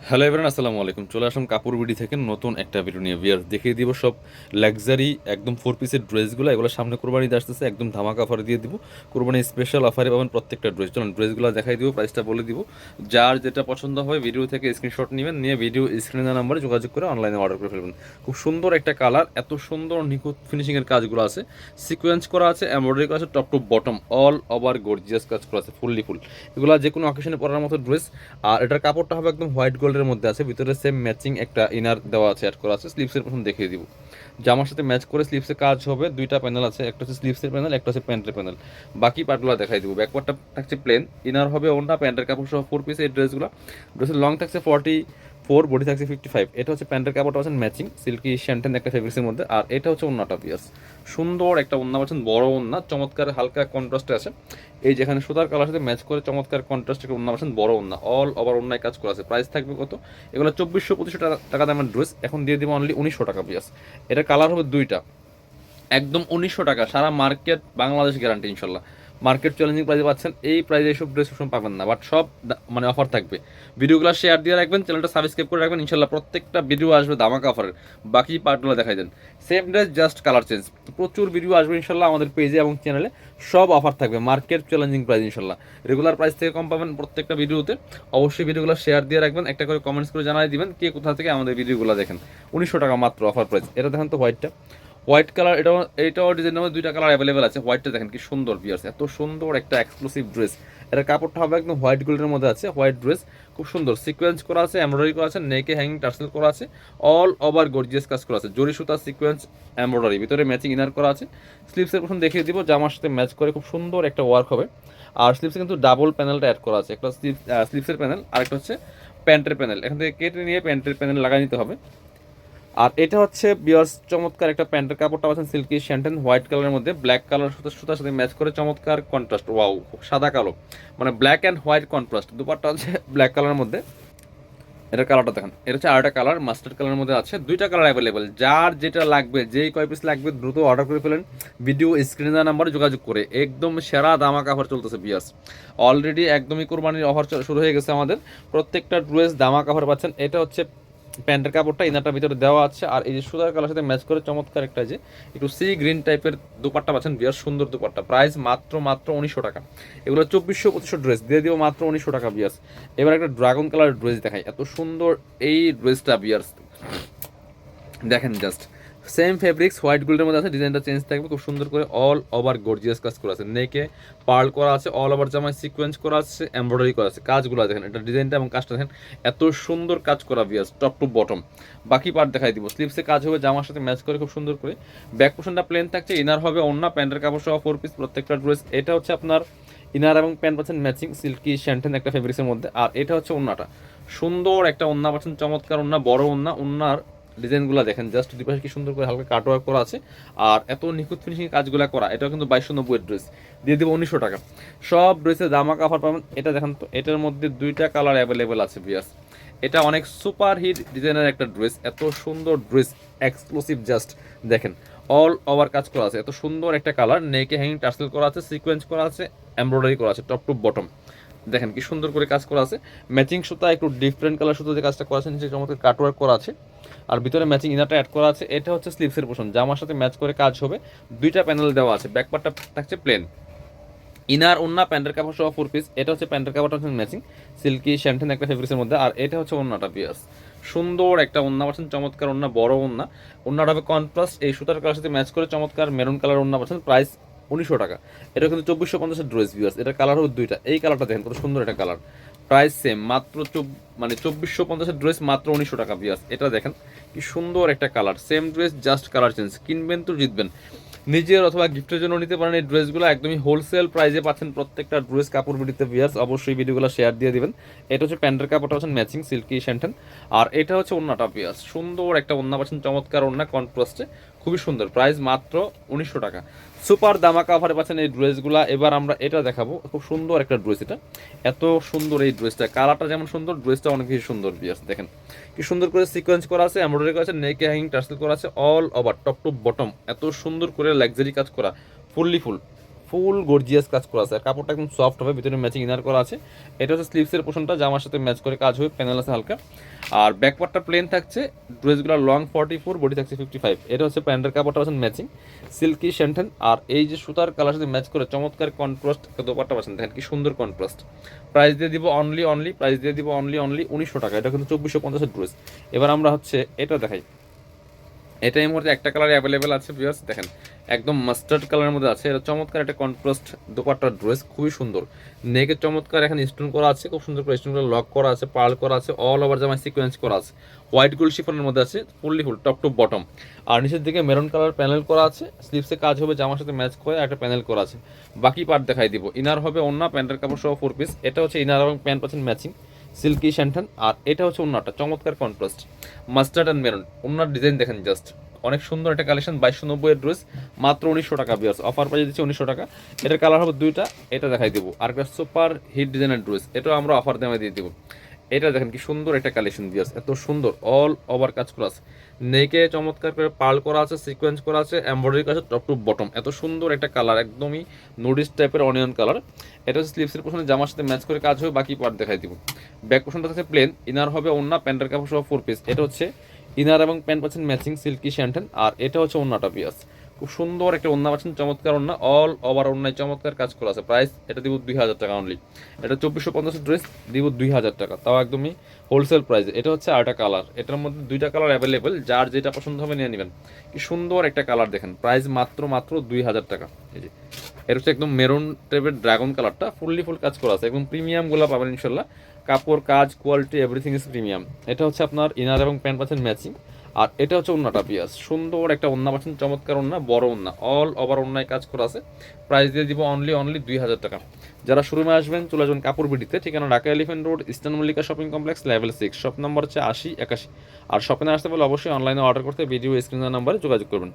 Hello everyone, আসসালামু আলাইকুম। চলে আসলাম কাপড় বিডি থেকে নতুন একটা ভিডিও নিয়ে। ভিউয়ার্স, দেখিয়ে দিব সব লাক্সারি একদম 4 পিসের ড্রেসগুলো। এগুলো সামনে কোরবানিতে আসতেছে, একদম ধামাকা অফারে দিয়ে দিব। কোরবানি স্পেশাল অফারে পাবেন প্রত্যেকটা ড্রেস। চলুন ড্রেসগুলো দেখাই দিব, প্রাইসটা বলে দিব। যার যেটা পছন্দ হয় ভিডিও থেকে স্ক্রিনশট নেবেন, নিয়ে ভিডিও স্ক্রিনে দেওয়া নাম্বারে যোগাযোগ করে অনলাইনে অর্ডার করে ফেলবেন। খুব সুন্দর একটা কালার, এত সুন্দর নিখুঁত ফিনিশিংয়ের কাজগুলো আছে, সিকোয়েন্স করা আছে, এমব্রয়ডারি করা আছে, top to bottom all over gorgeous কাজ করা আছে, ফুললি ফুল। এগুলো যে কোনো অকেশনে পরার মতো ড্রেস। আর এটার কাপড়টা হবে একদম হোয়াইট গোল্ডের মধ্যে আছে, ভিতরে সেম ম্যাচিং একটা ইনার দেওয়া আছে, অ্যাড করা আছে। স্লিভসের প্রথম দেখিয়ে দিব, জামার সাথে ম্যাচ করে স্লিভসের কাজ হবে। দুইটা প্যানেল আছে, একটা হচ্ছে স্লিভসের প্যানেল, একটা হচ্ছে প্যান্টের প্যানেল। বাকি পার্টগুলো দেখাই দিব। ব্যাকপার্টটা থাকছে প্লেন, ইনার হবে ওন্না, প্যান্টের কাপড় সহ 4 পিস এই ড্রেসগুলো। ড্রেসের লং থাকছে 44, বডি থাকছে 55। এটা হচ্ছে প্যান্টের কাপড়টা পাচ্ছেন ম্যাচিং সিল্কি শ্যান্টেন একটা ফেব্রিক্সের মধ্যে। আর এটা হচ্ছে ওন্নাটা পিয়াস, সুন্দর একটা ওন্না পাচ্ছেন, বড় ওন্না, চমৎকার হালকা কন্ট্রাস্টে আছে। এই যেখানে সুতার কালার সাথে ম্যাচ করে চমৎকার কন্ট্রাস্ট একটা ওন্না পাচ্ছেন, বড় ওন্না, অল ওভার ওন্নায় কাজ করা আছে। প্রাইস থাকবে কত? এগুলো 2400-2500 টাকা দামের ড্রেস, এখন দিয়ে দিব অনলি 1900 টাকা পিয়াস। এটা কালার হবে দুইটা, একদম 1900 টাকা। সারা মার্কেট বাংলাদেশ গ্যারান্টি ইনশাল্লাহ। মার্কেট চ্যালেঞ্জিং প্রাইসে পাচ্ছেন, এই প্রাইসে এইসব ড্রেস সবসময় পাবেন না, বাট সব মানে অফার থাকবে। ভিডিওগুলো শেয়ার দিয়ে রাখবেন, চ্যানেলটা সাবস্ক্রাইব করে রাখবেন, ইনশাল্লাহ প্রত্যেকটা ভিডিও আসবে ধামাকা অফারের। বাকি পার্টগুলো দেখাই দেন, same dress just colour change. প্রচুর ভিডিও আসবে ইনশাল্লাহ আমাদের পেজে এবং চ্যানেলে, সব অফার থাকবে মার্কেট চ্যালেঞ্জিং প্রাইস ইনশাল্লাহ। রেগুলার প্রাইস থেকে কম পাবেন প্রত্যেকটা ভিডিওতে। অবশ্যই ভিডিওগুলো শেয়ার দিয়ে রাখবেন, একটা করে কমেন্টস করে জানাই দিবেন কে কোথা থেকে আমাদের ভিডিওগুলো দেখেন। 1900 টাকা মাত্র অফার প্রাইস। এটা দেখেন তো হোয়াইটটা, হোয়াইট কালার, এটাও ডিজাইনের মধ্যে দুইটা কালার অ্যাভেলেবেল আছে। হোয়াইটটা দেখেন কি সুন্দর ভিউয়ার্স, এত সুন্দর একটা এক্সক্লুসিভ ড্রেস। এটার কাপড়টা হবে একদম হোয়াইট গোল্ডের মধ্যে আছে, হোয়াইট ড্রেস, খুব সুন্দর সিকোয়েন্স করা আছে, এমব্রয়ডারি করা আছে, নেকে হ্যাঙ্গিং টার্সেল করা আছে, অল ওভার গর্জিয়াস কাজ করা আছে, জরি সুতা সিকোয়েন্স এমব্রয়ডারি, ভিতরে ম্যাচিং ইনার করা আছে। স্লিভসের প্রথম দেখিয়ে দিব, জামার সাথে ম্যাচ করে খুব সুন্দর একটা ওয়ার্ক হবে। আর স্লিভসে কিন্তু ডাবল প্যানেলটা অ্যাড করা আছে, একটা স্লিভসের প্যানেল আর একটা হচ্ছে প্যান্টের প্যানেল। এখান থেকে কেটে নিয়ে প্যান্টের প্যানেল লাগাই নিতে হবে। আর এটা হচ্ছে বিয়ার্স চমৎকার একটা প্যান্টের কাপড়টা পাচ্ছেন সিল্কি শ্যান্টেন হোয়াইট কালারের মধ্যে, ব্ল্যাক কালার সুতার সাথে ম্যাচ করে চমৎকার কন্ট্রাস্ট, ওয়াও, সাদা কালো, মানে black and white contrast. Dupatta হচ্ছে ব্ল্যাক কালারের মধ্যে। এটার কালারটা দেখেন, এটা হচ্ছে আরেকটা কালার মাস্টার্ড কালারের মধ্যে আছে। দুইটা কালার অ্যাভেলেবেল, যার যেটা লাগবে, যেই কয় পিস লাগবে দ্রুত অর্ডার করে ফেলেন ভিডিও স্ক্রিনে দেওয়া নাম্বারে যোগাযোগ করে। একদম সেরা দামাকা অফার চলতেছে বিয়াস, অলরেডি একদমই কোরবানির অফার শুরু হয়ে গেছে আমাদের। প্রত্যেকটা ড্রেস দামাকা অফার পাচ্ছেন। এটা হচ্ছে প্যান্টের কাপড়টা, ইনারটার ভিতরে দেওয়া আছে। আর এই যে সুতার কালার সাথে ম্যাচ করে চমৎকার একটা যে একটু সি গ্রিন টাইপের দুপাট্টা পাচ্ছেন, বিয়ার সুন্দর দুপাট্টা। প্রাইস মাত্র মাত্র 1900 টাকা। এগুলো 2400-2500 ড্রেস দিয়ে দিব মাত্র 1900 টাকা বিয়ার্স। এবার একটা ড্রাগন কালার ড্রেস দেখাই, এত সুন্দর এই ড্রেসটা বিয়ার্স, দেখেন জাস্ট। সেম ফেব্রিক্স হোয়াইট গোল্ডের মধ্যে আছে, ডিজাইনটা চেঞ্জ থাকবে, খুব সুন্দর করে অল ওভার গর্জিয়াস কাজ করা আছে, নেকে পার্ল করা আছে, অল ওভার জামায় সিকোয়েন্স করা আছে, এমব্রয়ডারি করা আছে। কাজগুলো দেখেন, এটা ডিজাইনটা এবং কাজটা দেখেন, এত সুন্দর কাজ করা বিয়াস, টপ টু বটম। বাকি পার্ট দেখাই দিব, স্লিভসে কাজ হবে জামার সাথে ম্যাচ করে খুব সুন্দর করে। ব্যাক পোর্শনটা প্লেন থাকছে, ইনার হবে ওন্না, প্যান্টের কাপড় সহ 4 পিস প্রত্যেকটা ড্রেস। এটা হচ্ছে আপনার ইনার এবং প্যান্ট পাচ্ছেন ম্যাচিং সিল্কি শ্যান্টেন একটা ফেব্রিক্সের মধ্যে। আর এটা হচ্ছে ওন্নাটা, সুন্দর একটা ওন্না পাচ্ছেন, চমৎকার ওন্না, বড় ওন্না। ওন্নার ডিজাইনগুলো দেখেন জাস্ট, দুই পাশে কি সুন্দর করে হালকা কাটওয়ার্ক করা আছে। আর এত নিখুঁত ফিনিশিং কাজগুলো করা, এটাও কিন্তু 2290 ড্রেস, দিয়ে দেবো 1900 টাকা। সব ড্রেসের দামাকা অফার পাবেন। এটা দেখেন তো, এটার মধ্যে দুইটা কালার অ্যাভেলেবেল আছে বিয়াস। এটা অনেক সুপার হিট ডিজাইনের একটা ড্রেস, এত সুন্দর ড্রেস, এক্সক্লুসিভ জাস্ট দেখেন, অল ওভার কাজ করা আছে, এত সুন্দর একটা কালার, নেকে হ্যাঙ্গিং টার্সেল করা আছে, সিকোয়েন্স করা আছে, এমব্রয়ডারি করা আছে, টপ টু বটম। দেখেন কি সুন্দর করে কাজ করা আছে, ম্যাচিং সুতা, একটু ডিফারেন্ট কালার সুতা যে কাজটা করা আছে, নিচে চমৎকার কাটওয়ার্ক করা আছে। আর ভিতরে ম্যাচিং ইনারটা অ্যাড করা আছে। এটা হচ্ছে স্লিভসের পোর্শন, জামার সাথে ম্যাচ করে কাজ হবে। দুইটা প্যানেল দেওয়া আছে, ব্যাক পার্টটা থাকছে প্লেন, ইনার ওন্না প্যান্টের কাপড় সহ 4 পিস। এটা হচ্ছে প্যান্টের কাপড়টা হচ্ছে ম্যাচিং সিল্কি শ্যান্টেন একটা ফেব্রিক্সের মধ্যে। আর এটা হচ্ছে ওন্নাটা পিয়ার্স, সুন্দর একটা ওন্না পাচ্ছেন, চমৎকার ওন্না, বড় ওন্না। ওন্নাটা হবে কন্ট্রাস্ট, এই সুতার কালার সাথে ম্যাচ করে চমৎকার মেরুন কালার ওন্না পাচ্ছেন। প্রাইস 1900 টাকা। এটা কিন্তু 2450 ড্রেস ভিউয়ার্স। এটার কালার হবে দুইটা, এই কালারটা দেখেন কত সুন্দর একটা কালার। প্রাইস সেম, মাত্র মানে 2450 ড্রেস মাত্র 1900 টাকা ভিউয়ার্স। এটা দেখেন কি সুন্দর একটা colour, same dress just colour change. কিনবেন তো জিতবেন, নিজের অথবা গিফটের জন্য নিতে পারেন। এই ড্রেসগুলো একদমই হোলসেল প্রাইসে পাচ্ছেন প্রত্যেকটা ড্রেস কাপড় বিডিতে ভিউয়ার্স। অবশ্যই ভিডিওগুলো শেয়ার দিয়ে দিবেন। এটা হচ্ছে প্যান্টের কাপড়টা পাচ্ছেন ম্যাচিং সিল্কি শ্যান্টেন। আর এটা হচ্ছে ওন্নাটা ভিউয়ার্স, সুন্দর একটা ওন্না পাচ্ছেন, চমৎকার ওন্না কন্ট্রাস্টে, খুবই সুন্দর। প্রাইস মাত্র 1900 টাকা। সুপার দামাকা অফারে পাচ্ছেন এই ড্রেসগুলো। এবার আমরা এটা দেখাবো, খুব সুন্দর একটা ড্রেস। এটা এত সুন্দর এই ড্রেসটা, কালারটা যেমন সুন্দর, ড্রেসটা অনেক বেশি সুন্দর ভিউয়ার্স। দেখেন কি সুন্দর করে সিকোয়েন্স করা আছে, এমব্রয়ডারি করা আছে, নেকে হ্যাঙ্গিং টার্সেল করা আছে, all over top to bottom, এত সুন্দর করে লাক্সারি কাজ করা, ফুললি ফুল ফুল গর্জিয়াস কাজ করা আছে, আর কাপড়টা একদম সফট হবে, ভিতরে ম্যাচিং ইনার করা আছে। এটা হচ্ছে স্লিভসের পোর্শনটা, জামার সাথে ম্যাচ করে কাজ হবে, প্যানেল আছে হালকা। আর ব্যাকপার্টটা প্লেন থাকছে, ড্রেসগুলো লং 44, বডি থাকছে 55। এটা হচ্ছে প্যান্টের কাপড়টা পাচ্ছেন ম্যাচিং সিল্কি শ্যান্টেন, আর এই যে সুতার কালার সাথে ম্যাচ করে চমৎকার কন্ট্রাস্ট দোপাট্টা পাচ্ছেন, দেখেন কি সুন্দর কন্ট্রাস্ট। প্রাইস দিয়ে দিব অনলি 1900 টাকা। এটা কিন্তু 2450 ড্রেস। এবার আমরা হচ্ছে এটা দেখাই, এটা এই মুহূর্তে একটা কালার অ্যাভেলেবেল আছে ভিউয়ার্স, দেখেন একদম মাস্টার্ড কালারের মধ্যে আছে। এটা চমৎকার একটা কন্ট্রাস্ট দোপাট্টার ড্রেস, খুবই সুন্দর। নেকে চমৎকার এখানে স্টোন করা আছে, খুব সুন্দর করে স্টোনগুলো লক করা আছে, পার্ল করা আছে, অল ওভার জামায় সিকোয়েন্স করা আছে, হোয়াইট গোল্ড শিফনের মধ্যে আছে, ফুল টপ টু বটম। আর নিচের দিকে মেরুন কালার প্যানেল করা আছে, স্লিভসে কাজ হবে, জামার সাথে ম্যাচ করে একটা প্যানেল করা আছে। বাকি পার্ট দেখাই দিব। ইনার হবে ওন্না, প্যান্টের কাপড় সহ 4 পিস। এটা হচ্ছে ইনার এবং প্যান্ট পাচ্ছেন ম্যাচিং সিল্কি শ্যান্টেন, আর এটা হচ্ছে ওন্নাটা চমৎকার কন্ট্রাস্ট মাস্টার্ড অ্যান্ড মেরুন। ওন্নার ডিজাইন দেখেন জাস্ট, অনেক সুন্দর একটা কালেকশন। 2290 এর ড্রেস, মাত্র 1900 টাকা বিয়ার্স, অফার প্রাইস দিচ্ছি 1900 টাকা। এটার কালার হবে দুইটা, এটা দেখাই দেবো। আর একটা সুপার হিট ডিজাইনের ড্রেস, এটাও আমরা অফার দামে দিয়ে দেবো। এটা দেখেন কি সুন্দর একটা কালেকশন বিয়ার্স, এত সুন্দর অল ওভার কাজ করা আছে, নেকে চমৎকার করে পার্ল করা আছে, সিকোয়েন্স করা আছে, এমব্রয়ডারি করা আছে, টপ টু বটম। এত সুন্দর একটা কালার, একদমই নুডিস টাইপের অনিয়ন কালার। এটা হচ্ছে স্লিভসের পোর্শনে জামার সাথে ম্যাচ করে কাজ হবে, বাকি পার্ট দেখাই দিব। ব্যাক পোর্শনটা থাকছে প্লেন, ইনার হবে ওন্না, প্যান্টের কাপড় সহ 4 পিস। এটা হচ্ছে ইনার এবং প্যান্ট পাচ্ছেন ম্যাচিং সিল্কি শ্যান্টেন, আর এটা হচ্ছে ওন্নাটা পিয়াস, খুব সুন্দর একটা ওন্না পাচ্ছেন, চমৎকার ওন্না, অল ওভার ওন্নায় চমৎকার কাজ করা আছে। প্রাইস এটা দিব 2000 টাকা অনলি। এটা 2450 ড্রেস, দিব 2000 টাকা, তাও একদমই হোলসেল প্রাইস। এটা হচ্ছে আরেকটা কালার, এটার মধ্যে দুইটা কালার অ্যাভেলেবেল, যার যেটা পছন্দ হবে নিয়ে নেবেন। কি সুন্দর একটা কালার দেখেন, প্রাইস মাত্র 2000 টাকা। এই যে এটা হচ্ছে একদম মেরুন টাইপের ড্রাগন কালারটা, ফুল কাজ করা আছে, একদম প্রিমিয়াম গুলা পাবেন ইনশাল্লাহ। কাপড়, কাজ, কোয়ালিটি, এভরিথিং ইজ প্রিমিয়াম। এটা হচ্ছে আপনার ইনার এবং প্যান্ট পাচ্ছেন ম্যাচিং, আর এটা হচ্ছে ওন্নাটা পিয়াস, সুন্দর একটা ওন্না পাচ্ছেন, চমৎকার ওন্না, বড় ওন্না, অল ওভার ওন্নায় কাজ করা আছে। প্রাইস দিয়ে দিব অনলি 2000 টাকা। যারা শোরুমে আসবেন চলে যাবেন কাপড় বিডিতে, ঠিকানা Dhaka elephant road, eastern Mallika shopping complex, level 6, shop number হচ্ছে 8081। আর শপিংয়ে আসতে বলে অবশ্যই অনলাইনে অর্ডার করতে ভিডিও স্ক্রিনের নাম্বারে যোগাযোগ করবেন।